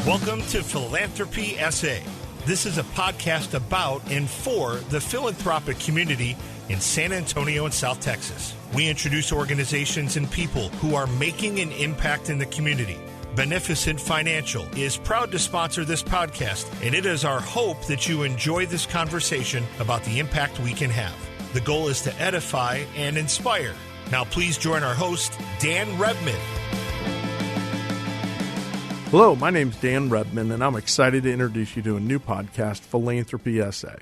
Welcome to Philanthropy SA. This is a podcast about and for the philanthropic community in San Antonio and South Texas. We introduce organizations and people who are making an impact in the community. Beneficent Financial is proud to sponsor this podcast, and it is our hope that you enjoy this conversation about the impact we can have. The goal is to edify and inspire. Now please join our host, Dan Rebman. Hello, my name's Dan Rebman, and I'm excited to introduce you to a new podcast, Philanthropy SA.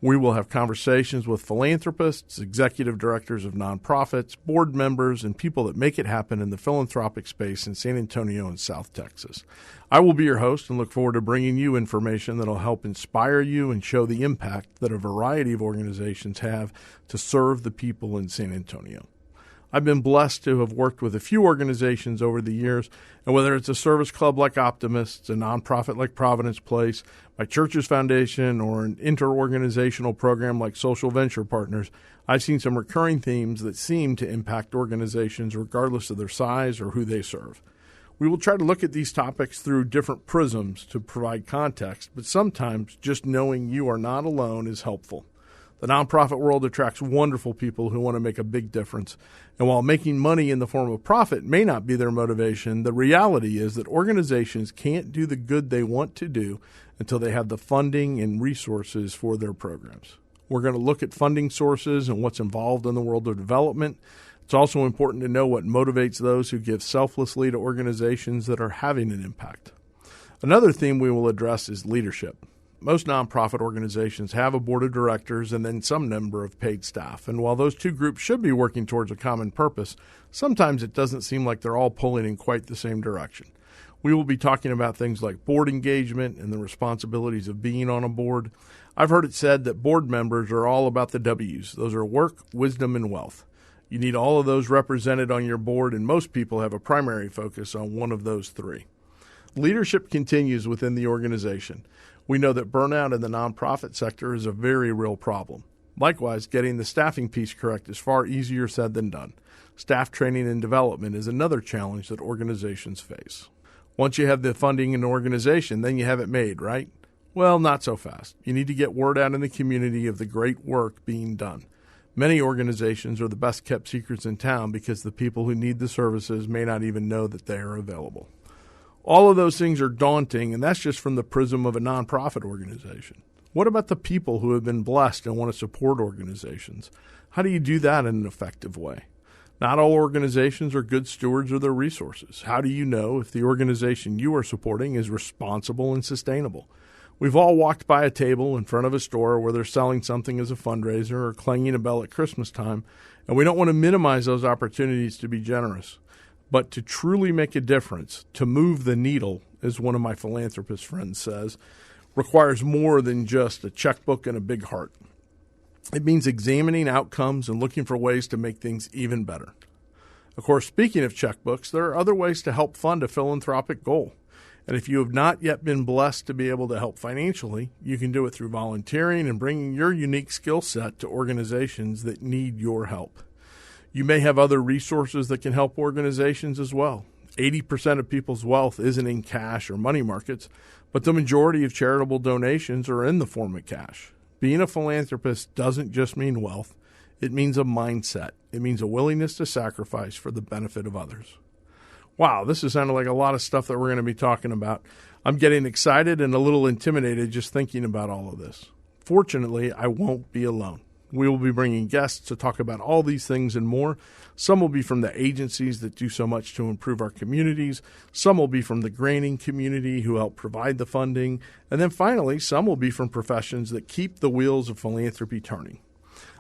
We will have conversations with philanthropists, executive directors of nonprofits, board members, and people that make it happen in the philanthropic space in San Antonio and South Texas. I will be your host and look forward to bringing you information that will help inspire you and show the impact that a variety of organizations have to serve the people in San Antonio. I've been blessed to have worked with a few organizations over the years, and whether it's a service club like Optimists, a nonprofit like Providence Place, my church's foundation, or an interorganizational program like Social Venture Partners, I've seen some recurring themes that seem to impact organizations regardless of their size or who they serve. We will try to look at these topics through different prisms to provide context, but sometimes just knowing you are not alone is helpful. The nonprofit world attracts wonderful people who want to make a big difference. And while making money in the form of profit may not be their motivation, the reality is that organizations can't do the good they want to do until they have the funding and resources for their programs. We're going to look at funding sources and what's involved in the world of development. It's also important to know what motivates those who give selflessly to organizations that are having an impact. Another theme we will address is leadership. Most nonprofit organizations have a board of directors and then some number of paid staff. And while those two groups should be working towards a common purpose, sometimes it doesn't seem like they're all pulling in quite the same direction. We will be talking about things like board engagement and the responsibilities of being on a board. I've heard it said that board members are all about the W's. Those are work, wisdom, and wealth. You need all of those represented on your board, and most people have a primary focus on one of those three. Leadership continues within the organization. We know that burnout in the nonprofit sector is a very real problem. Likewise, getting the staffing piece correct is far easier said than done. Staff training and development is another challenge that organizations face. Once you have the funding in an organization, then you have it made, right? Well, not so fast. You need to get word out in the community of the great work being done. Many organizations are the best kept secrets in town because the people who need the services may not even know that they are available. All of those things are daunting, and that's just from the prism of a nonprofit organization. What about the people who have been blessed and want to support organizations? How do you do that in an effective way? Not all organizations are good stewards of their resources. How do you know if the organization you are supporting is responsible and sustainable? We've all walked by a table in front of a store where they're selling something as a fundraiser or clanging a bell at Christmas time, and we don't want to minimize those opportunities to be generous. But to truly make a difference, to move the needle, as one of my philanthropist friends says, requires more than just a checkbook and a big heart. It means examining outcomes and looking for ways to make things even better. Of course, speaking of checkbooks, there are other ways to help fund a philanthropic goal. And if you have not yet been blessed to be able to help financially, you can do it through volunteering and bringing your unique skill set to organizations that need your help. You may have other resources that can help organizations as well. 80% of people's wealth isn't in cash or money markets, but the majority of charitable donations are in the form of cash. Being a philanthropist doesn't just mean wealth. It means a mindset. It means a willingness to sacrifice for the benefit of others. Wow, this is sounding like a lot of stuff that we're going to be talking about. I'm getting excited and a little intimidated just thinking about all of this. Fortunately, I won't be alone. We will be bringing guests to talk about all these things and more. Some will be from the agencies that do so much to improve our communities. Some will be from the granting community who help provide the funding. And then finally, some will be from professions that keep the wheels of philanthropy turning.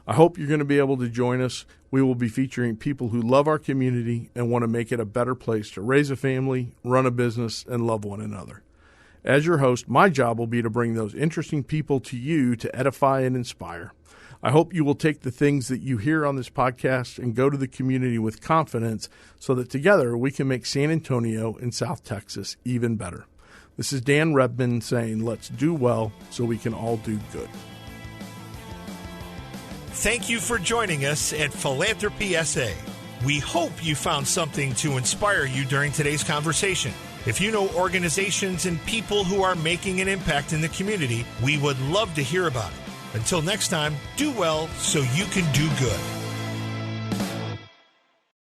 I hope you're going to be able to join us. We will be featuring people who love our community and want to make it a better place to raise a family, run a business, and love one another. As your host, my job will be to bring those interesting people to you to edify and inspire. I hope you will take the things that you hear on this podcast and go to the community with confidence so that together we can make San Antonio and South Texas even better. This is Dan Rebman saying, let's do well so we can all do good. Thank you for joining us at Philanthropy SA. We hope you found something to inspire you during today's conversation. If you know organizations and people who are making an impact in the community, we would love to hear about it. Until next time, do well so you can do good.